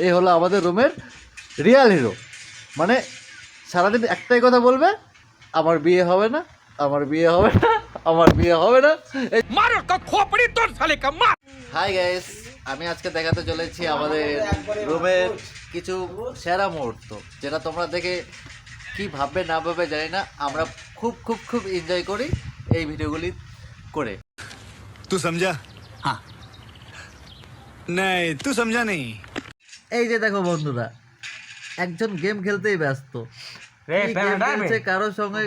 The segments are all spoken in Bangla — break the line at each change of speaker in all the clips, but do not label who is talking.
এই হলো আমাদের রুমের রিয়াল হিরো। মানে সারাদিন একটাই কথা বলবে, আমার বিয়ে হবে না, আমার বিয়ে হবে না, আমার বিয়ে হবে না। হাই গাইস, আমি আজকে দেখাতে চলেছি আমাদের রুমের কিছু সেরা মুহূর্ত, যেটা তোমরা দেখে কি ভাববে না ভাববে জানি না, আমরা খুব খুব খুব এনজয় করি এই ভিডিওগুলি করে।
तू समझा? हाँ नहीं तू समझा नहीं।
এই যে দেখো বন্ধুরা, একজন গেম খেলতেই ব্যস্ত, কি গেম খেলছে, কারোর সঙ্গে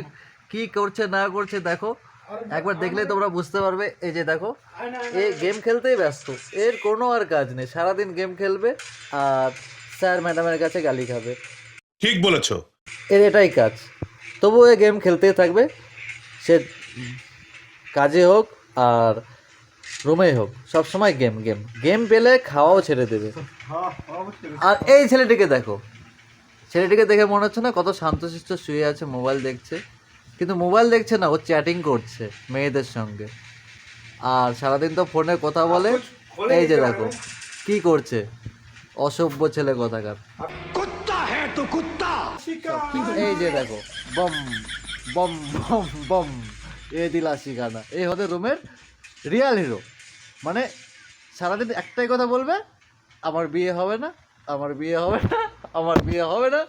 কি করছে না করছে দেখো, একবার দেখলেই তোমরা বুঝতে পারবে। এই যে দেখো, এই গেম খেলতেই ব্যস্ত, এর কোনো আর কাজ নেই, সারাদিন গেম খেলবে আর স্যার ম্যাডামের কাছে গালি খাবে।
ঠিক বলেছো।
এর এটাই কাজ, তবুও এ গেম খেলতেই থাকবে, সে কাজে হোক আর রুমেই হোক, সবসময় গেম গেম গেম পেলে খাওয়াও ছেড়ে দেবে। আর এই ছেলেটিকে দেখো, ছেলেটিকে দেখে মনে হচ্ছে না কত শান্তশিষ্ট শুয়ে আছে, মোবাইল দেখছে, কিন্তু মোবাইল দেখছে না, ও চ্যাটিং করছে মেয়েদের সঙ্গে। আর সারাদিন তো ফোনে কথা বলে। এই যে দেখো কি করছে, অসভ্য ছেলে কথাকার। এই যে দেখো, বম বম বম বম, এ দিলা শিখানা। এই হতে রুমের রিয়াল হিরো। মানে সারাদিন একটাই কথা বলবে, আমার বিয়ে হবে না, আমার বিয়ে হবে না, আমার বিয়ে হবে না।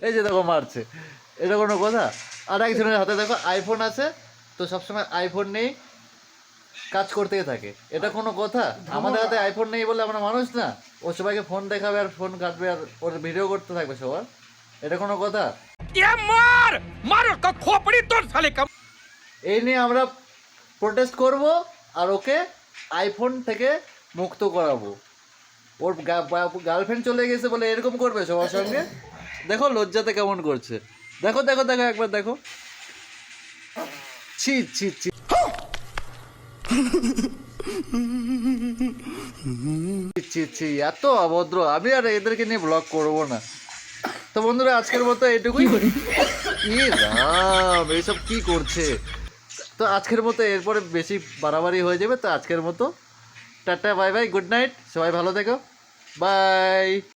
এই যে দেখো মারছে, এটা কোনো কথা? আর একজনের হাতে দেখো আইফোন আছে, তো সবসময় আইফোন নেই, কাজ করতেই থাকে, এটা কোনো কথা? আমাদের হাতে আইফোন নেই বলে আমরা মানুষ না? ও সবাইকে ফোন দেখাবে আর ফোন কাটবে আর ওর ভিডিও করতে থাকবে সবার, এটা কোনো কথা? এই নিয়ে আমরা প্রোটেস্ট করব আর ওকে আইফোন থেকে মুক্ত করাবো। ওর গার্লফ্রেন্ড চলে গেছে বলে এরকম করবে সবার সঙ্গে? দেখো লজ্জাতে কেমন করছে, দেখো দেখো দেখো, একবার দেখো, ছি ছি ছি। ছি ছি, এত অভদ্র, আমি আর এদেরকে নিয়ে ব্লগ করব না। তো বন্ধুরা, আজকের মতো এইটুকুই। ই রাম, এইসব কি করছে? তো আজকের মতো, এরপরে বেশি বাড়াবাড়ি হয়ে যাবে, তো আজকের মতো tata, bye bye, good night, সবাই ভালো থেকো, বাই।